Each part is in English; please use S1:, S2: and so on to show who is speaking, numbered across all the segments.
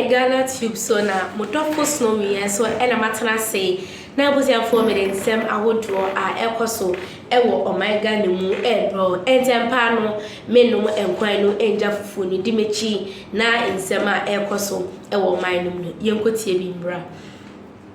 S1: Ghanatube so na motofo snow we so ena matena say na abusiafo me den sem awodo a ekoso ewo omega ne mu ebro entempa no menum enkwan no enja fufu ni dimechi na ensem a ekoso ewo mainum no yenkotie bi mbra.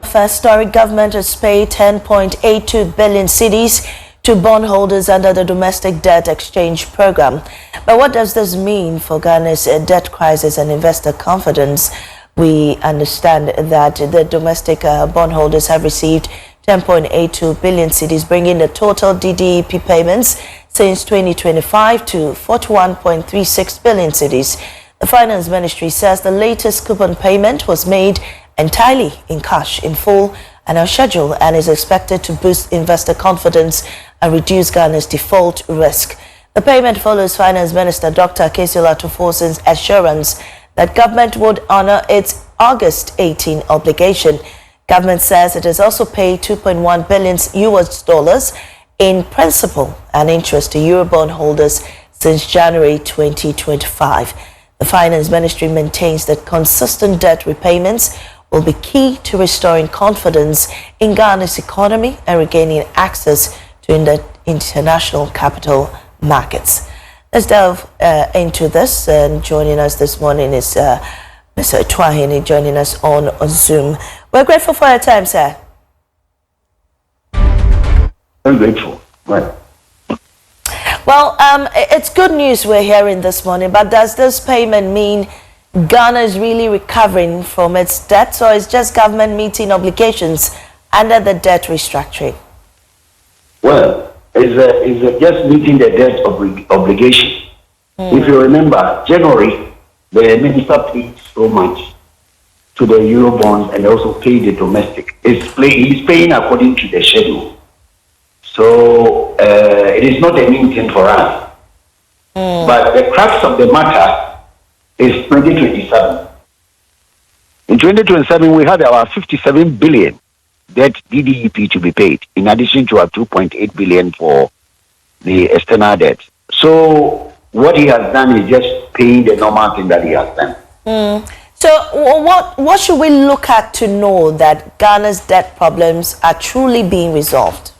S2: First story, government has paid 10.82 billion cedis to bondholders under the domestic debt exchange program. But what does this mean for Ghana's debt crisis and investor confidence? We understand that the domestic bondholders have received 10.82 billion cedis, bringing the total DDEP payments since 2025 to 41.36 billion cedis. The Finance Ministry says the latest coupon payment was made entirely in cash, in full and on schedule, and is expected to boost investor confidence and reduce Ghana's default risk. The payment follows Finance Minister Dr. Akesio Atufosin's assurance that government would honor its August 18 obligation. Government says it has also paid 2.1 billion US dollars in principal and interest to Eurobond holders since January 2025. The Finance Ministry maintains that consistent debt repayments will be key to restoring confidence in Ghana's economy and regaining access to the international capital markets. Let's delve into this, and joining us this morning is Mr. Twahini, joining us on Zoom. We're grateful for your time, sir.
S3: Very grateful. Right.
S2: Well, it's good news we're hearing this morning, but does this payment mean Ghana is really recovering from its debts, or is just government meeting obligations under the debt restructuring?
S3: Well, it's just meeting the debt obligation. If you remember, January, the minister paid so much to the Eurobonds and also paid the domestic. He's paying according to the schedule. So it is not a new thing for us. But the crux of the matter is 2027. In 2027, we have our 57 billion debt DDEP to be paid, in addition to our 2.8 billion for the external debt. So what he has done is just paying the normal thing that he has done.
S2: So what should we look at to know that Ghana's debt problems are truly being resolved?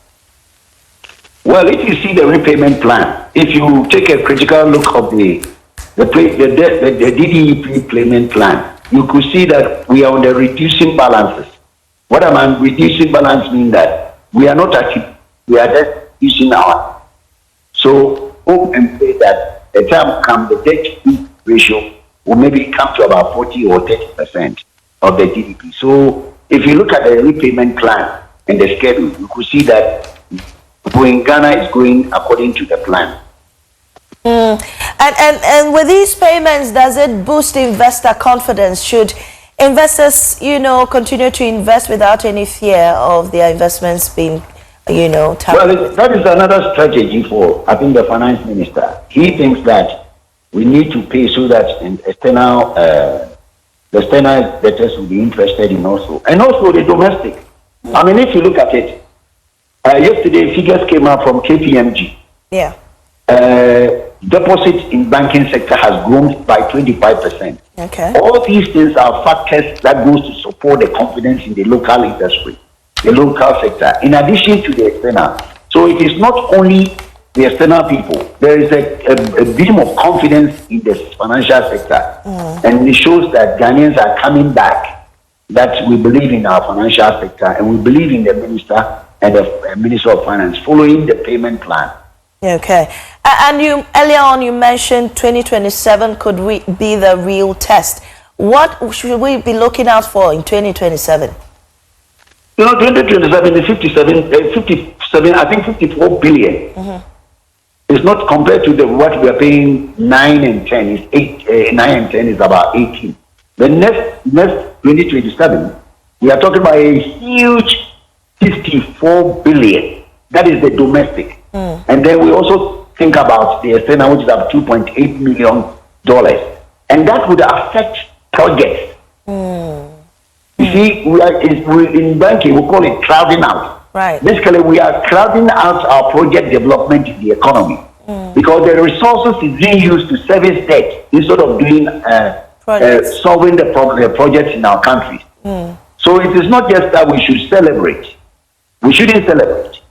S3: Well, if you see the repayment plan, if you take a critical look of the DDEP payment plan, you could see that we are on the reducing balances. What I mean reducing balance means that we are not actually, we are just reducing our. So hope and pray that the time comes, the debt ratio will maybe come to about 40 or 30% of the GDP. So if you look at the repayment plan and the schedule, you could see that going Ghana is going according to the plan.
S2: And with these payments, does it boost investor confidence? Should investors, continue to invest without any fear of their investments being, targeted?
S3: Well, that is another strategy for, I think, the finance minister. He thinks that we need to pay so that the external debtors will be interested in also. And also the domestic. I mean, if you look at it, yesterday figures came out from KPMG.
S2: Yeah.
S3: Deposit in banking sector has grown by 25%.
S2: Okay.
S3: All these things are factors that goes to support the confidence in the local industry, the local sector, in addition to the external. So it is not only the external people. There is a beam of confidence in the financial sector. And it shows that Ghanaians are coming back, that we believe in our financial sector and we believe in the minister and the Minister of Finance following the payment plan.
S2: Okay. And you earlier on you mentioned 2027 could be the real test. What should we be looking out for in 2027?
S3: 2027 is 57, I think 54 billion. It's not compared to what we are paying 9 and 10. It's 9 and 10 is about 18. The next 2027, we are talking about a huge 54 billion. That is the domestic. And then we also think about the external, which is about $2.8 million. And that would affect projects. You see, in banking, we call it crowding out.
S2: Right.
S3: Basically, we are crowding out our project development in the economy because the resources is being used to service debt instead of doing solving the projects in our country. So it is not just that we should celebrate. We shouldn't celebrate.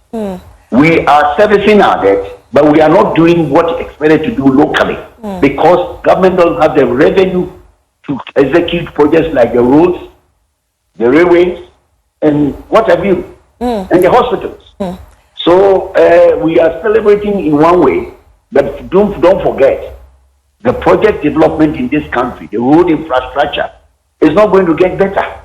S3: We are servicing our debt, but we are not doing what expected to do locally because government doesn't have the revenue to execute projects like the roads, the railways, and what have you, and the hospitals. So we are celebrating in one way, but don't forget, the project development in this country, the road infrastructure, is not going to get better.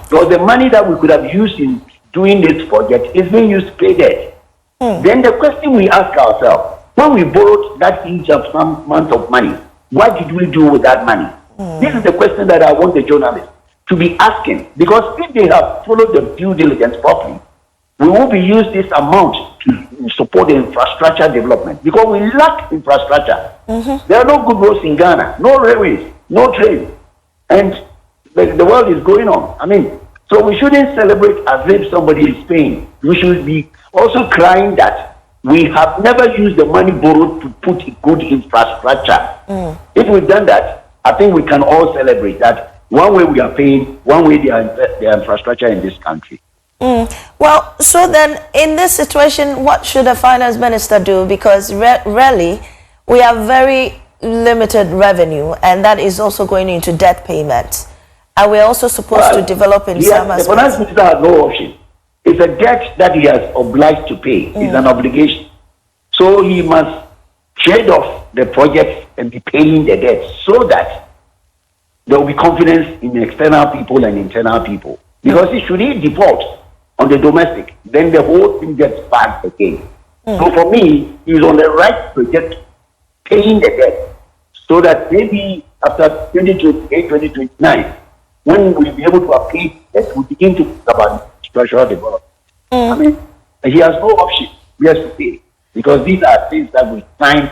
S3: So the money that we could have used in doing this project is being used to pay debt. Then the question we ask ourselves, when we borrowed that huge amount of money, what did we do with that money? This is the question that I want the journalists to be asking, because if they have followed the due diligence properly, we will be used this amount to support the infrastructure development, because we lack infrastructure. There are no good roads in Ghana, no railways, no trains, and the world is going on. I mean, so we shouldn't celebrate as if somebody is paying. We should be also crying that we have never used the money borrowed to put good infrastructure. If we've done that, I think we can all celebrate that one way we are paying, one way the infrastructure in this country.
S2: Well, so then in this situation, what should the finance minister do? Because really, we have very limited revenue, and that is also going into debt payments. And we're also supposed to develop in some aspects.
S3: The finance minister has no option. It's a debt that he has obliged to pay. It's an obligation. So he must trade off the projects and be paying the debt so that there will be confidence in external people and internal people. Because should he default on the domestic, then the whole thing gets back again. So for me, he's on the right project, paying the debt, so that maybe after 2028, 2029, when we'll be able to apply that, we begin to think about structural development. I mean, he has no option. He has to pay, because these are things that we sign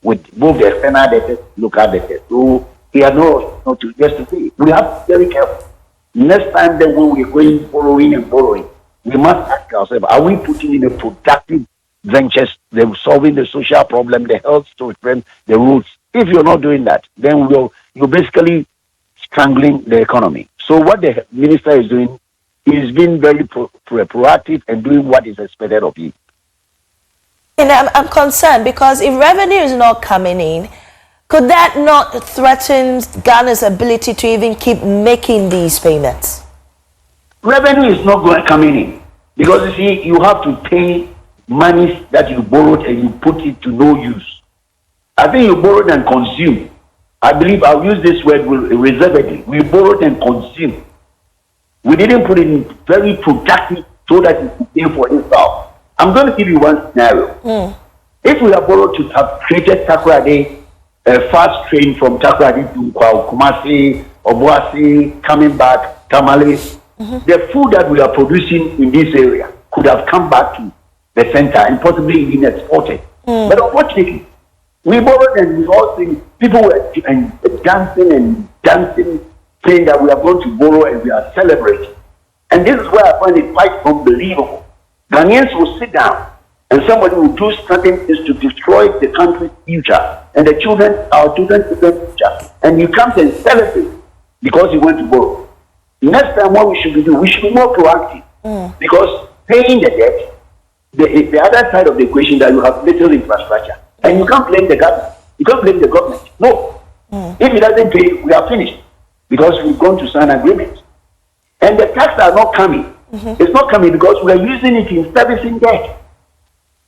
S3: with both the external debtors, local debtors. So he has no option to pay. We have to be very careful. Next time then when we're going borrowing, we must ask ourselves, are we putting in a productive ventures, solving the social problem, the health problem, the roads? If you're not doing that, then you're basically strangling the economy. So what the minister is doing, he's been very proactive and doing what is expected of him.
S2: And I'm concerned because if revenue is not coming in, could that not threaten Ghana's ability to even keep making these payments?
S3: Revenue is not coming in because, you see, you have to pay money that you borrowed and you put it to no use. I think you borrowed and consumed. I believe I'll use this word reservedly. We borrowed and consumed. We didn't put it in very productive so that it could pay for itself. I'm going to give you one scenario. If we are borrowed to have created Takoradi, a fast train from Takoradi to Kumasi, Obuasi, coming back, Tamale, the food that we are producing in this area could have come back to the center and possibly even exported. But unfortunately, we borrowed and we all think people were dancing, saying that we are going to borrow and we are celebrating. And this is where I find it quite unbelievable. Ghanaians will sit down and somebody will do something is to destroy the country's future and our children's future. And you come and celebrate because you want to borrow. Next time, what we should be doing, we should be more proactive. Because paying the debt, the other side of the equation, that you have little infrastructure. And you can't blame the government. You can't blame the government. No. If it doesn't pay, we are finished. Because we've gone to sign agreements. And the tax are not coming. It's not coming because we are using it in servicing debt.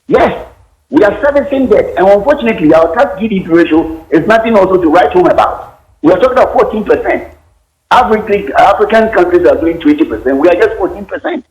S3: Yes, we are servicing debt. And unfortunately, our tax GDP ratio is nothing also to write home about. We are talking about 14%. African countries are doing 20%. We are just 14%.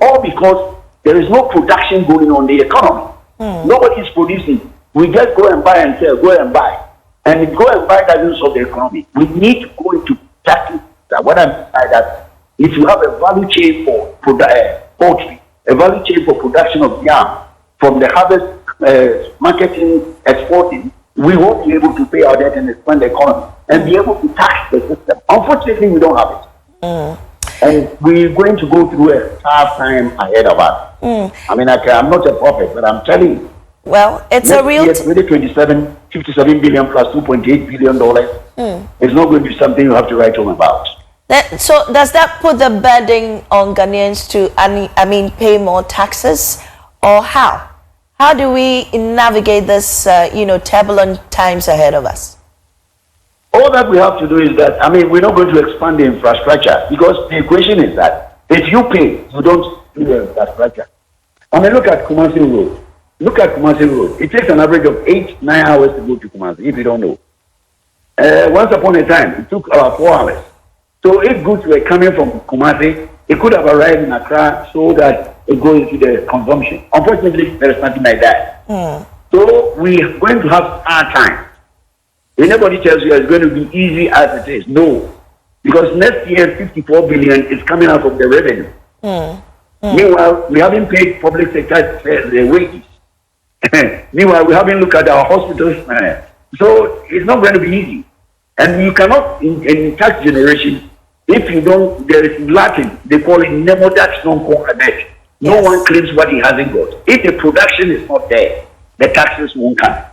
S3: All because there is no production going on in the economy. Nobody is producing. We just go and buy and sell, go and buy. And if go and buy doesn't solve the economy. We need to go into practice. What I'm saying that if you have a value chain for poultry, a value chain for production of yam, from the harvest, marketing, exporting, we won't be able to pay our debt and expand the economy and be able to tax the system. Unfortunately, we don't have it. And we're going to go through a tough time ahead of us. I mean, I'm not a prophet, but I'm telling you.
S2: Well, it's a real...
S3: 2027, 57 billion plus $2.8 billion, it's not going to be something you have to write home about.
S2: So does that put the burden on Ghanaians to, pay more taxes, or how? How do we navigate this, turbulent times ahead of us?
S3: All that we have to do is that, we're not going to expand the infrastructure, because the equation is that if you pay, you don't do the infrastructure. Look at Kumasi Road. Look at Kumasi Road. It takes an average of 8-9 hours to go to Kumasi, if you don't know. Once upon a time, it took about 4 hours. So if goods were coming from Kumasi, it could have arrived in Accra so that it goes into the consumption. Unfortunately, there is nothing like that. So we're going to have hard time. If anybody tells you it's going to be easy as it is, no. Because next year, 54 billion is coming out of the revenue. Meanwhile, we haven't paid public sector their wages. Meanwhile, we haven't looked at our hospitals. So it's not going to be easy. And you cannot, in tax generation, if you don't, there is Latin, they call it nemo tax non concedere. No one claims what he hasn't got. If the production is not there, the taxes won't come.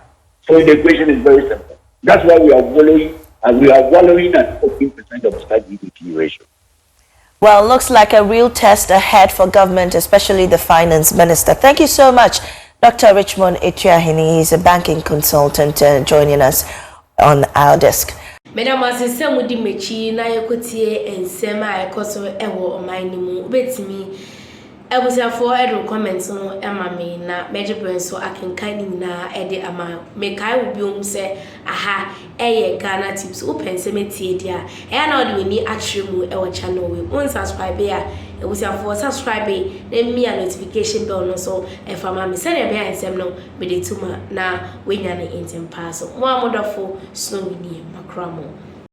S3: So the equation is very simple. That's why we are wallowing at 14% of state GDP ratio.
S2: Well, looks like a real test ahead for government, especially the finance minister. Thank you so much, Dr. Richmond Echiahini. He's a banking consultant joining us on our desk.
S1: Madam Assistant would mechi na yekotie ensem a ekoso ewo oman nimu betimi ebusafo edo comments no ema me na meje so akenkan na ede ama me kai obi om se aha eye Ghanatube so pense metie dia e na ode wani atremu ewo channel we unsubscribe ya ebusafo subscribe na mi a notification bell no so e fama me se na be ensem no me de tuma na wenya na intem pass mo amodofo snow ni makramo.